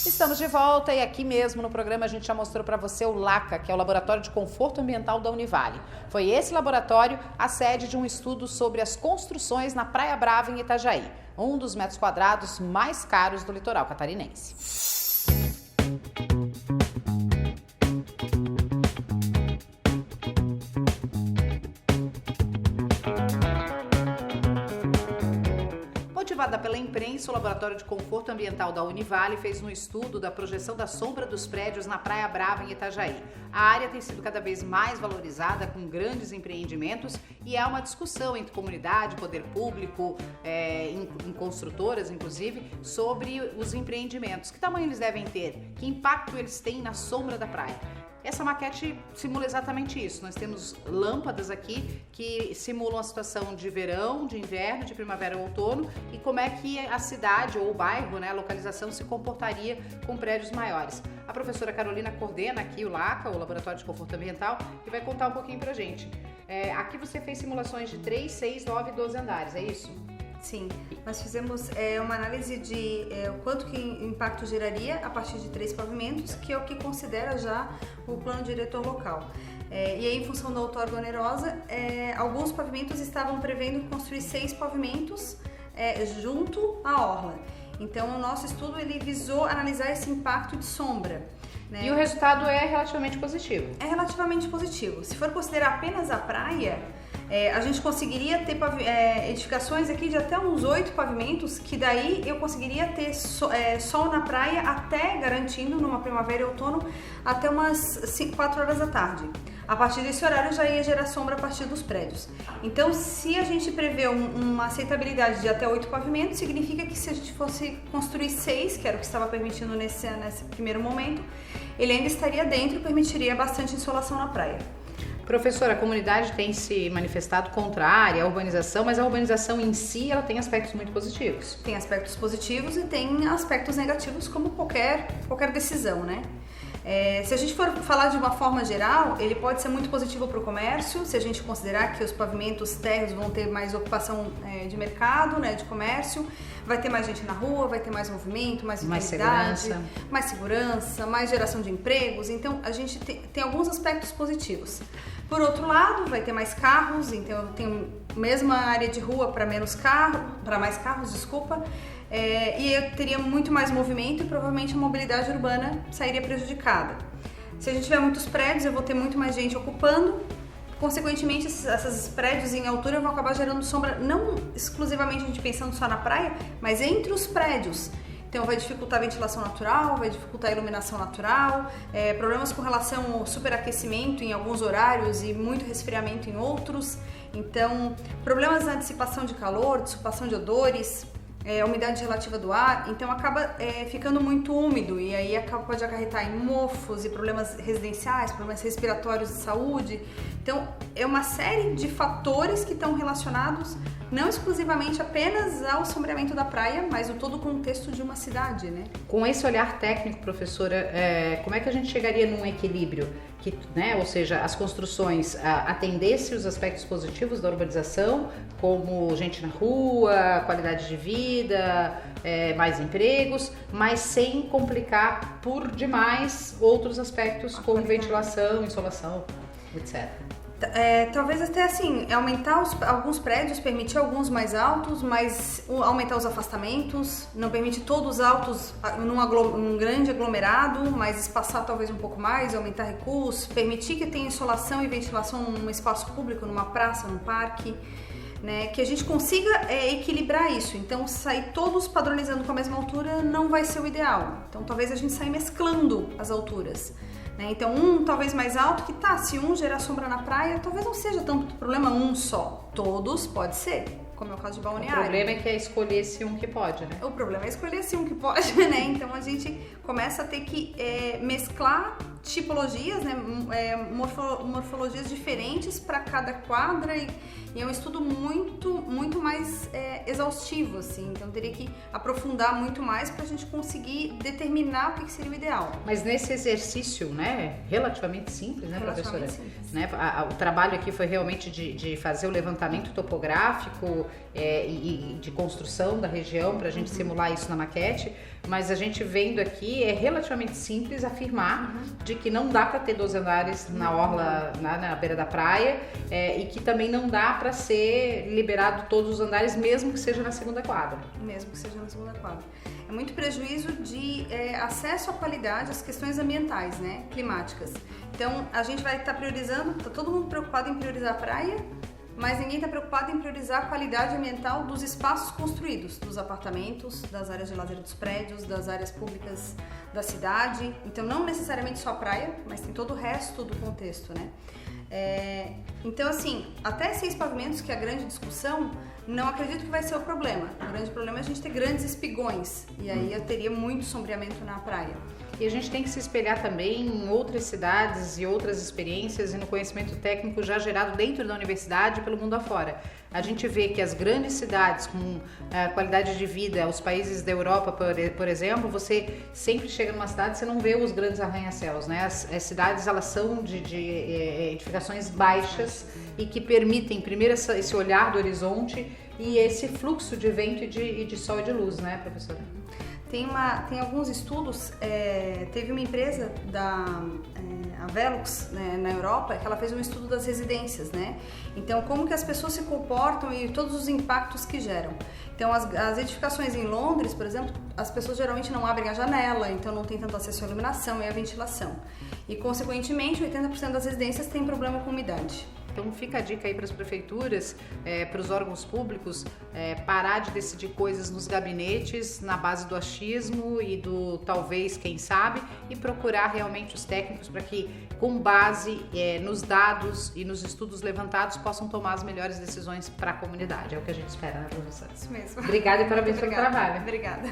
Estamos de volta e aqui mesmo no programa a gente já mostrou para você o LACA, que é o Laboratório de Conforto Ambiental da Univale. Foi esse laboratório a sede de um estudo sobre as construções na Praia Brava, em Itajaí, um dos metros quadrados mais caros do litoral catarinense. Motivada pela imprensa, o Laboratório de Conforto Ambiental da Univale fez um estudo da projeção da sombra dos prédios na Praia Brava, em Itajaí. A área tem sido cada vez mais valorizada com grandes empreendimentos e há uma discussão entre comunidade, poder público, em construtoras, inclusive, sobre os empreendimentos. Que tamanho eles devem ter? Que impacto eles têm na sombra da praia? Essa maquete simula exatamente isso. Nós temos lâmpadas aqui que simulam a situação de verão, de inverno, de primavera ou outono e como é que a cidade ou o bairro, a localização se comportaria com prédios maiores. A professora Carolina coordena aqui o LACA, o Laboratório de Conforto Ambiental, e vai contar um pouquinho pra gente. Aqui você fez simulações de 3, 6, 9 e 12 andares, é isso? Sim, nós fizemos uma análise de o quanto que impacto geraria a partir de 3 pavimentos, que é o que considera já o plano diretor local. E aí, em função da outorga onerosa, alguns pavimentos estavam prevendo construir 6 pavimentos junto à orla. Então, o nosso estudo ele visou analisar esse impacto de sombra. E o resultado é relativamente positivo? É relativamente positivo. Se for considerar apenas a praia, a gente conseguiria ter edificações aqui de até uns 8 pavimentos, que daí eu conseguiria ter sol na praia até, garantindo, numa primavera e outono, até umas 4 horas da tarde. A partir desse horário já ia gerar sombra a partir dos prédios. Então, se a gente prevê uma aceitabilidade de até 8 pavimentos, significa que se a gente fosse construir 6, que era o que estava permitindo nesse primeiro momento, ele ainda estaria dentro e permitiria bastante insolação na praia. Professora, a comunidade tem se manifestado contrária à urbanização, mas a urbanização em si ela tem aspectos muito positivos. Tem aspectos positivos e tem aspectos negativos, como qualquer decisão, né? Se a gente for falar de uma forma geral, ele pode ser muito positivo para o comércio, se a gente considerar que os pavimentos térreos vão ter mais ocupação de mercado, de comércio, vai ter mais gente na rua, vai ter mais movimento, mais vitalidade, mais segurança, mais geração de empregos. Então, a gente tem alguns aspectos positivos. Por outro lado, vai ter mais carros, então tem a mesma área de rua para mais carros, e eu teria muito mais movimento e provavelmente a mobilidade urbana sairia prejudicada. Se a gente tiver muitos prédios, eu vou ter muito mais gente ocupando, consequentemente esses prédios em altura vão acabar gerando sombra, não exclusivamente a gente pensando só na praia, mas entre os prédios. Então vai dificultar a ventilação natural, vai dificultar a iluminação natural, problemas com relação ao superaquecimento em alguns horários e muito resfriamento em outros. Então, problemas na dissipação de calor, dissipação de odores, a umidade relativa do ar, então acaba ficando muito úmido e aí pode acarretar em mofos e problemas residenciais, problemas respiratórios de saúde. Então é uma série de fatores que estão relacionados não exclusivamente apenas ao sombreamento da praia, mas o todo o contexto de uma cidade, né? Com esse olhar técnico, professora, como é que a gente chegaria num equilíbrio? Ou seja, as construções atendessem os aspectos positivos da urbanização, como gente na rua, qualidade de vida, mais empregos, mas sem complicar por demais outros aspectos como ventilação, insolação, etc. Talvez até assim, aumentar alguns prédios, permitir alguns mais altos, mas aumentar os afastamentos, não permite todos altos num grande aglomerado, mas espaçar talvez um pouco mais, aumentar recuos, permitir que tenha insolação e ventilação num espaço público, numa praça, num parque, que a gente consiga equilibrar isso. Então, sair todos padronizando com a mesma altura não vai ser o ideal. Então, talvez a gente saia mesclando as alturas. Então, talvez mais alto, se um gerar sombra na praia, talvez não seja tanto problema um só. Todos pode ser, como é o caso de Balneário. O problema é que escolher esse um que pode, né? O problema é escolher esse um que pode, Então, a gente começa a ter que mesclar tipologias, né, morfologias diferentes para cada quadra e é um estudo muito mais exaustivo, assim, então teria que aprofundar muito mais para a gente conseguir determinar o que seria o ideal. Mas nesse exercício, né, relativamente simples, né, professora? Simples. Né, o trabalho aqui foi realmente de fazer o levantamento topográfico e de construção da região para a gente simular isso na maquete, mas a gente vendo aqui é relativamente simples afirmar de que não dá para ter 12 andares na orla, na beira da praia, e que também não dá para ser liberado todos os andares, mesmo que seja na segunda quadra. Mesmo que seja na segunda quadra. É muito prejuízo de acesso à qualidade, às questões ambientais, né, climáticas. Então, a gente vai estar priorizando, tá todo mundo preocupado em priorizar a praia, mas ninguém está preocupado em priorizar a qualidade ambiental dos espaços construídos, dos apartamentos, das áreas de lazer dos prédios, das áreas públicas da cidade. Então, não necessariamente só a praia, mas tem todo o resto do contexto, né? Então, assim, até 6 pavimentos, que é a grande discussão, não acredito que vai ser o problema. O grande problema é a gente ter grandes espigões, e aí eu teria muito sombreamento na praia. E a gente tem que se espelhar também em outras cidades e outras experiências e no conhecimento técnico já gerado dentro da universidade e pelo mundo afora. A gente vê que as grandes cidades com qualidade de vida, os países da Europa, por exemplo, você sempre chega numa cidade e você não vê os grandes arranha-céus, né? As cidades, elas são de edificações baixas e que permitem primeiro esse olhar do horizonte e esse fluxo de vento e de sol e de luz, né, professora? Tem alguns estudos, teve uma empresa a Velux, né, na Europa, que ela fez um estudo das residências, né? Então, como que as pessoas se comportam e todos os impactos que geram. Então, as edificações em Londres, por exemplo, as pessoas geralmente não abrem a janela, então não tem tanto acesso à iluminação e à ventilação. E, consequentemente, 80% das residências têm problema com umidade. Então fica a dica aí para as prefeituras, para os órgãos públicos, parar de decidir coisas nos gabinetes, na base do achismo e do talvez, quem sabe, e procurar realmente os técnicos para que, com base nos dados e nos estudos levantados, possam tomar as melhores decisões para a comunidade. É o que a gente espera, né, professora? Isso mesmo. Obrigada e parabéns pelo trabalho. Obrigada.